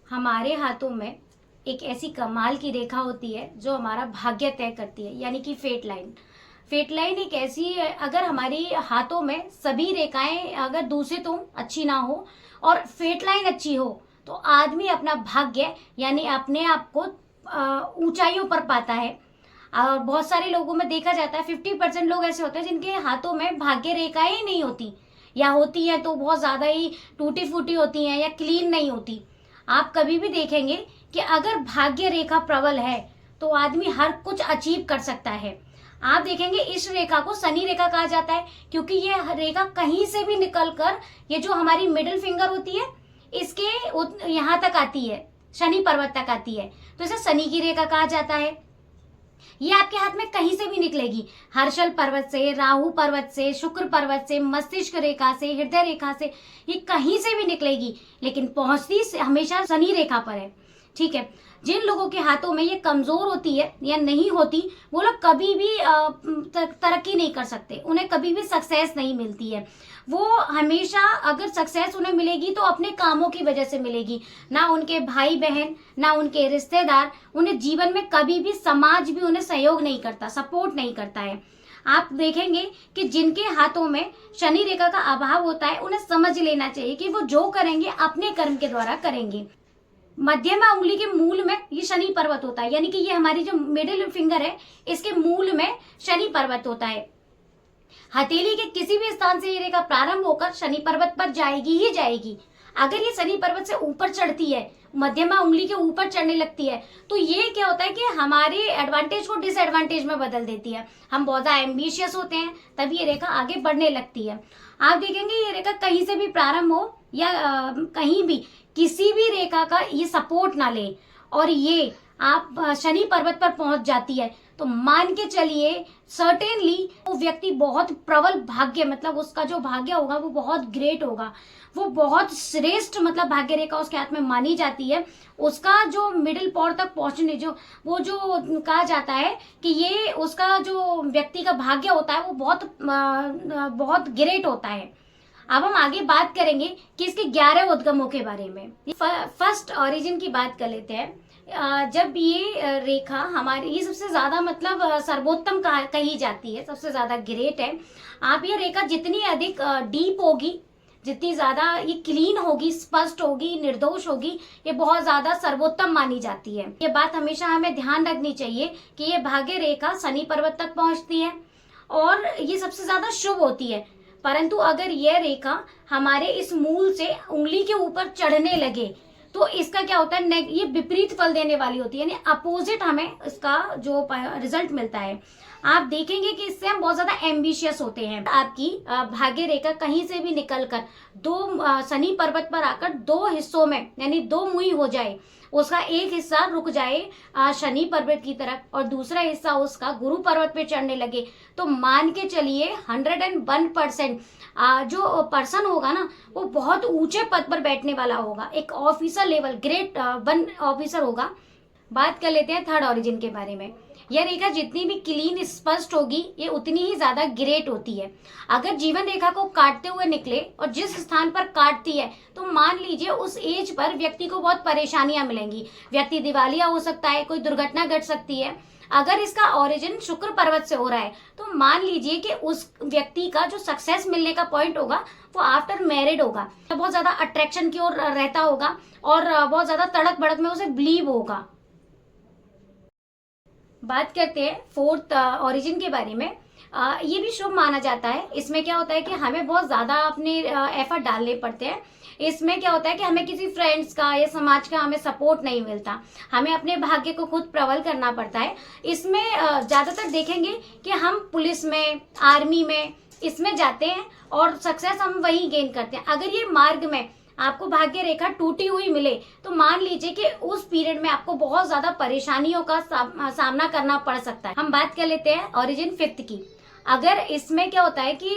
हमारे हाथों में एक ऐसी कमाल की रेखा होती है जो हमारा भाग्य तय करती है, यानी कि फेट लाइन। फेट लाइन एक ऐसी अगर हमारी हाथों में सभी रेखाएं अगर दूषित हो, अच्छी ना हो, और फेट लाइन अच्छी हो, तो आदमी अपना भाग्य यानी अपने आप को ऊंचाइयों पर पाता है। और बहुत सारे लोगों में देखा जाता है 50% लोग ऐसे होते हैं जिनके हाथों में भाग्य रेखाएं ही नहीं होती, या होती हैं तो बहुत ज्यादा ही टूटी फूटी होती हैं या क्लीन नहीं होती। आप कभी भी देखेंगे कि अगर भाग्य रेखा प्रबल है तो आदमी हर कुछ अचीव कर सकता है। आप देखेंगे इस रेखा को शनि रेखा कहा जाता है, क्योंकि ये रेखा कहीं से भी निकलकर ये जो हमारी मिडिल फिंगर होती है इसके यहाँ तक आती है, शनि पर्वत तक आती है, तो इसे शनि की रेखा कहा जाता है। ये आपके हाथ में कहीं से भी निकलेगी, हर्षल पर्वत से, राहु पर्वत से, शुक्र पर्वत से, मस्तिष्क रेखा से, हृदय रेखा से, ये कहीं से भी निकलेगी, लेकिन पहुंचती हमेशा शनि रेखा पर है। ठीक है, जिन लोगों के हाथों में ये कमजोर होती है या नहीं होती, वो लोग कभी भी तरक्की नहीं कर सकते, उन्हें कभी भी सक्सेस नहीं मिलती है। वो हमेशा अगर सक्सेस उन्हें मिलेगी तो अपने कामों की वजह से मिलेगी, ना उनके भाई बहन, ना उनके रिश्तेदार, उन्हें जीवन में कभी भी समाज भी उन्हें सहयोग नहीं करता, सपोर्ट नहीं करता है। आप देखेंगे कि जिनके हाथों में शनि रेखा का अभाव होता है, उन्हें समझ लेना चाहिए कि वो जो करेंगे अपने कर्म के द्वारा करेंगे। मध्यमा उंगली के मूल में ये शनि पर्वत होता है, यानी कि ये हमारी जो मिडिल फिंगर है इसके मूल में शनि पर्वत होता है। हथेली के किसी भी स्थान से ये रेखा प्रारंभ होकर शनि पर्वत पर जाएगी ही जाएगी। अगर ये शनि पर्वत से ऊपर चढ़ती है, मध्यमा उंगली के ऊपर चढ़ने लगती है, तो ये क्या होता है कि हमारे एडवांटेज को डिसएडवांटेज में बदल देती है। हम बहुत ज्यादा एम्बिशियस होते हैं, तभी ये रेखा आगे बढ़ने लगती है। आप देखेंगे ये रेखा कहीं से भी प्रारंभ हो या कहीं भी किसी भी रेखा का ये सपोर्ट ना ले और ये आप शनि पर्वत पर पहुंच जाती है, तो मान के चलिए सर्टेनली वो व्यक्ति बहुत प्रबल भाग्य, मतलब उसका जो भाग्य होगा वो बहुत ग्रेट होगा, वो बहुत श्रेष्ठ मतलब भाग्य रेखा उसके हाथ में मानी जाती है। उसका जो मिडिल पॉर तक पहुंचने जो कहा जाता है कि ये उसका जो व्यक्ति का भाग्य होता है वो बहुत ग्रेट होता है। अब हम आगे बात करेंगे कि इसके 11 उद्गमों के बारे में। फर्स्ट ओरिजिन की बात कर लेते हैं। जब ये रेखा हमारी ये सबसे ज्यादा मतलब सर्वोत्तम कही जाती है, सबसे ज्यादा ग्रेट है। आप ये रेखा जितनी अधिक डीप होगी, जितनी ज्यादा ये क्लीन होगी, स्पष्ट होगी, निर्दोष होगी, ये बहुत ज्यादा सर्वोत्तम मानी जाती है। ये बात हमेशा हमें ध्यान रखनी चाहिए कि ये भाग्य रेखा शनि पर्वत तक पहुंचती है और ये सबसे ज्यादा शुभ होती है। परंतु अगर यह रेखा हमारे इस मूल से उंगली के ऊपर चढ़ने लगे तो इसका क्या होता है, ये विपरीत फल देने वाली होती है, यानी अपोजिट हमें इसका जो रिजल्ट मिलता है। आप देखेंगे कि इससे हम बहुत ज्यादा एम्बिशियस होते हैं। आपकी भाग्य रेखा कहीं से भी निकलकर शनि पर्वत पर आकर दो हिस्सों में यानी दो मुई हो जाए, उसका एक हिस्सा रुक जाए शनि पर्वत की तरफ और दूसरा हिस्सा उसका गुरु पर्वत पे चढ़ने लगे, तो मान के चलिए 101% जो पर्सन होगा ना वो बहुत ऊंचे पद पर बैठने वाला होगा, एक officer level great one officer होगा। बात कर लेते हैं थर्ड ओरिजिन के बारे में। यह रेखा जितनी भी क्लीन स्पष्ट होगी ये उतनी ही ज्यादा ग्रेट होती है। अगर जीवन रेखा को काटते हुए निकले और जिस स्थान पर काटती है तो मान लीजिए उस एज पर व्यक्ति को बहुत परेशानियां मिलेंगी, व्यक्ति दिवालिया हो सकता है, कोई दुर्घटना घट सकती है। अगर इसका ओरिजिन शुक्र पर्वत से हो रहा है तो मान लीजिए कि उस व्यक्ति का जो सक्सेस मिलने का पॉइंट होगा वो आफ्टर मैरिड होगा, बहुत ज्यादा अट्रैक्शन की ओर रहता होगा और बहुत ज्यादा तड़क भड़क में उसे बिलीव होगा। बात करते हैं फोर्थ ओरिजिन के बारे में। ये भी शुभ माना जाता है। इसमें क्या होता है कि हमें बहुत ज्यादा अपने एफर्ट डालने पड़ते हैं। इसमें क्या होता है कि हमें किसी फ्रेंड्स का या समाज का हमें सपोर्ट नहीं मिलता, हमें अपने भाग्य को खुद प्रबल करना पड़ता है। इसमें ज्यादातर देखेंगे कि हम पुलिस में, आर्मी में इसमें जाते हैं और सक्सेस हम वही गेन करते हैं। अगर ये मार्ग में आपको भाग्य रेखा टूटी हुई मिले तो मान लीजिए कि उस पीरियड में आपको बहुत ज्यादा परेशानियों का सामना करना पड़ सकता है। हम बात कर लेते हैं ओरिजिन फिफ्थ की। अगर इसमें क्या होता है कि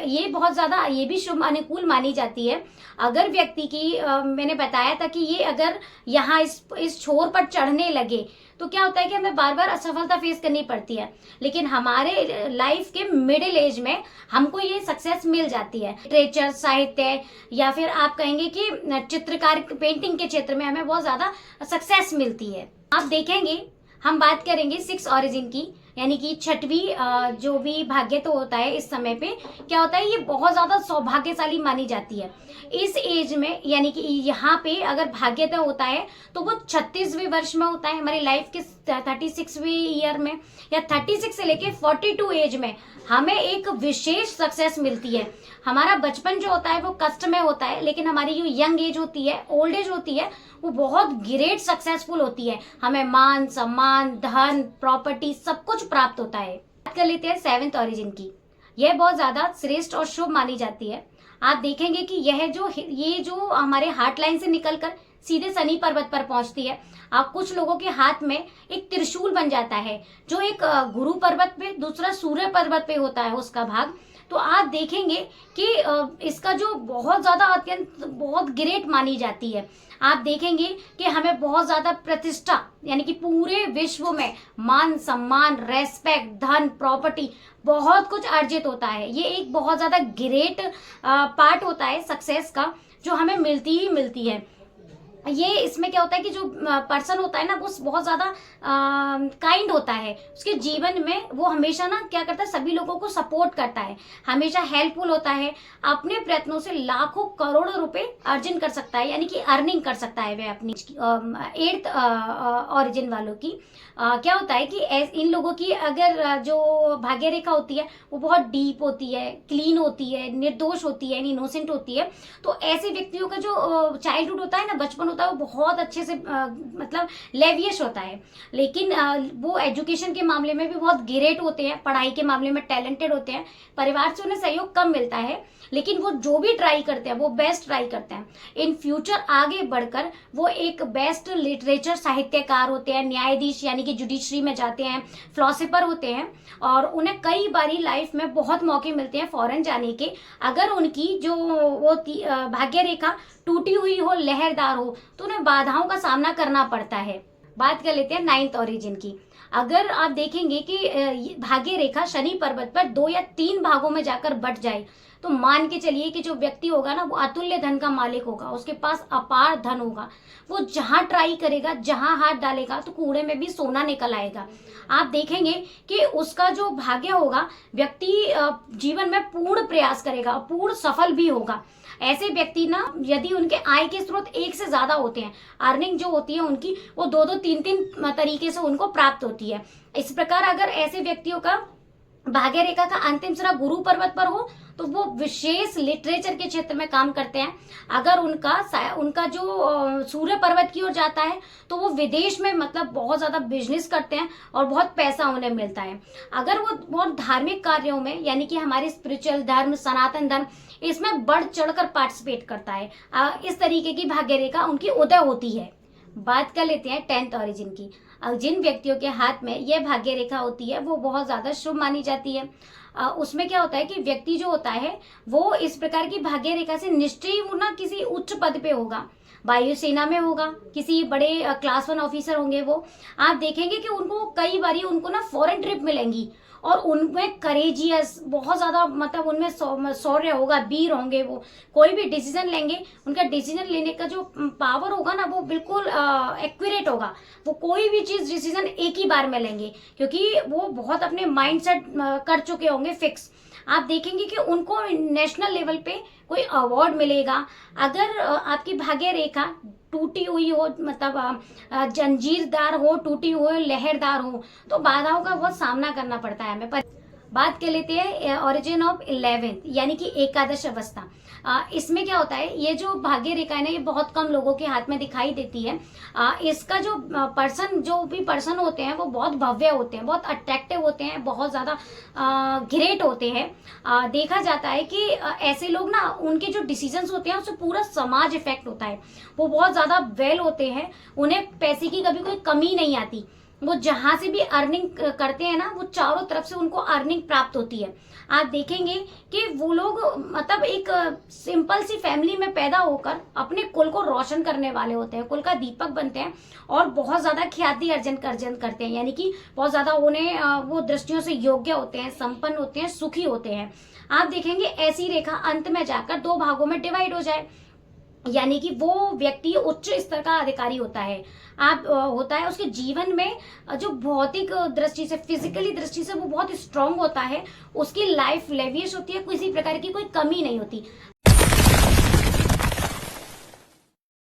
ये बहुत ज़्यादा ये भी शुभ अनुकूल मानी जाती है। अगर व्यक्ति की मैंने बताया था कि ये अगर यहाँ इस छोर पर चढ़ने लगे तो क्या होता है कि हमें बार बार असफलता फेस करनी पड़ती है, लेकिन हमारे लाइफ के मिडिल एज में हमको ये सक्सेस मिल जाती है। लिटरेचर, साहित्य या फिर आप कहेंगे कि चित्रकार, पेंटिंग के क्षेत्र में हमें बहुत ज़्यादा सक्सेस मिलती है। आप देखेंगे, हम बात करेंगे 6 ऑरिजिन की, यानी कि छठवीं जो भी भाग्य तो होता है इस समय पे क्या होता है, ये बहुत ज़्यादा सौभाग्यशाली मानी जाती है इस एज में। यानी कि यहाँ पे अगर भाग्यता होता है तो वो 36वें वर्ष में होता है, हमारी लाइफ के 36वें ईयर में, या 36 से लेके 42 एज में हमें एक विशेष सक्सेस मिलती है। हमारा बचपन जो होता है वो कष्ट में होता है, लेकिन हमारी जो यंग एज होती है, ओल्ड एज होती है, वो बहुत ग्रेट सक्सेसफुल होती है। हमें मान सम्मान, धन, प्रॉपर्टी सब कुछ प्राप्त होता है। बात कर लेते हैं 7th ऑरिजिन की। यह बहुत ज्यादा श्रेष्ठ और शुभ मानी जाती है। आप देखेंगे कि ये जो हमारे हार्ट लाइन से निकलकर सीधे शनि पर्वत पर पहुंचती है। आप कुछ लोगों के हाथ में एक त्रिशूल बन जाता है, जो एक गुरु पर्वत पे, दूसरा सूर्य पर्वत पे होता है उसका भाग। तो आप देखेंगे कि इसका जो बहुत ज्यादा अत्यंत बहुत ग्रेट मानी जाती है। आप देखेंगे कि हमें बहुत ज्यादा प्रतिष्ठा, यानी कि पूरे विश्व में मान सम्मान, रेस्पेक्ट, धन, प्रॉपर्टी बहुत कुछ अर्जित होता है। ये एक बहुत ज्यादा ग्रेट पार्ट होता है सक्सेस का, जो हमें मिलती ही मिलती है। ये इसमें क्या होता है कि जो पर्सन होता है ना, वो बहुत ज्यादा काइंड होता है। उसके जीवन में वो हमेशा ना क्या करता है, सभी लोगों को सपोर्ट करता है, हमेशा हेल्पफुल होता है। अपने प्रयत्नों से लाखों करोड़ों रुपए अर्जन कर सकता है, यानी कि अर्निंग कर सकता है वह अपनी। 8th ऑरिजिन वालों की क्या होता है कि इन लोगों की अगर जो भाग्य रेखा होती है वो बहुत डीप होती है, क्लीन होती है, निर्दोष होती है, इनोसेंट होती है। तो ऐसे व्यक्तियों का जो चाइल्डहुड होता है ना, बचपन होता है, वो बहुत अच्छे से मतलब लेवियश होता है। लेकिन वो एजुकेशन के मामले में भी बहुत ग्रेट होते हैं, पढ़ाई के मामले में टैलेंटेड होते हैं। परिवार से उन्हें सहयोग कम मिलता है, लेकिन वो जो भी ट्राई करते हैं वो बेस्ट ट्राई करते हैं। इन फ्यूचर आगे बढ़कर वो एक बेस्ट लिटरेचर साहित्यकार होते हैं, न्यायाधीश यानी कि जुडिशरी में जाते हैं, फिलोसोफर होते हैं, और उन्हें कई बारी लाइफ में बहुत मौके मिलते हैं फॉरेन जाने के। अगर उनकी जो वो भाग्य रेखा टूटी हुई हो, लहरदार हो, तो उन्हें बाधाओं का सामना करना पड़ता है। बात कर लेते हैं 9th ऑरिजिन की। अगर आप देखेंगे कि भाग्य रेखा शनि पर्वत पर 2 या 3 भागों में जाकर बट जाए, तो मान के चलिए कि जो व्यक्ति होगा ना, वो अतुल्य धन का मालिक होगा, उसके पास अपार धन होगा। वो जहां ट्राई करेगा, जहां हाथ डालेगा, तो कूड़े में भी सोना निकल आएगा। आप देखेंगे कि उसका जो भाग्य होगा, व्यक्ति जीवन में पूर्ण प्रयास करेगा, पूर्ण सफल भी होगा। ऐसे व्यक्ति ना, यदि उनके आय के स्रोत एक से ज्यादा होते हैं, अर्निंग जो होती है उनकी, वो 2-2, 3-3 तरीके से उनको प्राप्त होती है। इस प्रकार अगर ऐसे व्यक्तियों का भाग्य रेखा का अंतिम सिरा गुरु पर्वत पर हो, तो वो विशेष लिटरेचर के क्षेत्र में काम करते हैं। अगर उनका जो सूर्य पर्वत की ओर जाता है, तो वो विदेश में मतलब बहुत ज्यादा बिजनेस करते हैं और बहुत पैसा उन्हें मिलता है। अगर वो बहुत धार्मिक कार्यों में, यानी कि हमारे स्पिरिचुअल धर्म, सनातन धर्म, इसमें बढ़ चढ़कर पार्टिसिपेट करता है, इस तरीके की भाग्य रेखा उनकी उदय होती है। बात कर लेते हैं 10th ऑरिजिन की। जिन व्यक्तियों के हाथ में यह भाग्य रेखा होती है वो बहुत ज्यादा शुभ मानी जाती है। उसमें क्या होता है कि व्यक्ति जो होता है वो इस प्रकार की भाग्य रेखा से निश्चय वो ना किसी उच्च पद पे होगा, वायुसेना में होगा, किसी बड़े क्लास 1 ऑफिसर होंगे वो। आप देखेंगे कि उनको कई बारी उनको ना फॉरेन ट्रिप मिलेंगी, और उनमें करेजियस बहुत ज्यादा, मतलब उनमें शौर्य होगा, वीर होंगे। वो कोई भी डिसीजन लेंगे, उनका डिसीजन लेने का जो पावर होगा ना, वो बिल्कुल एक्यूरेट होगा। वो कोई भी चीज डिसीजन एक ही बार में लेंगे, क्योंकि वो बहुत अपने माइंड सेट कर चुके होंगे फिक्स। आप देखेंगे कि उनको नेशनल लेवल पे कोई अवार्ड मिलेगा। अगर आपकी भाग्य रेखा टूटी हुई हो, मतलब जंजीरदार हो, टूटी हुई हो, लहरदार हो, तो बाधाओं का बहुत सामना करना पड़ता है हमें। बात कर लेते हैं ऑरिजिन ऑफ 11th, यानी कि एकादश अवस्था। इसमें क्या होता है, ये जो भाग्य रेखा है ना, ये बहुत कम लोगों के हाथ में दिखाई देती है। इसका जो भी पर्सन होते हैं वो बहुत भव्य होते हैं, बहुत अट्रैक्टिव होते हैं, बहुत ज्यादा ग्रेट होते हैं। देखा जाता है कि ऐसे लोग ना, उनके जो डिसीजंस होते हैं उससे पूरा समाज इफेक्ट होता है। वो बहुत ज्यादा वेल होते हैं, उन्हें पैसे की कभी कोई कमी नहीं आती। वो जहां से भी अर्निंग करते हैं ना, वो चारों तरफ से उनको अर्निंग प्राप्त होती है। आप देखेंगे कि वो लोग मतलब एक सिंपल सी फैमिली में पैदा होकर अपने कुल को रोशन करने वाले होते हैं, कुल का दीपक बनते हैं और बहुत ज्यादा ख्याति अर्जन करते हैं, यानी कि बहुत ज्यादा उन्हें वो दृष्टियों से योग्य होते हैं, संपन्न होते हैं, सुखी होते हैं। आप देखेंगे ऐसी रेखा अंत में जाकर दो भागों में डिवाइड हो जाए, यानी कि वो व्यक्ति उच्च स्तर का अधिकारी होता है। आप होता है उसके जीवन में जो भौतिक दृष्टि से, फिजिकली दृष्टि से वो बहुत स्ट्रांग होता है, उसकी लाइफ लेविश होती है, किसी प्रकार की कोई कमी नहीं होती।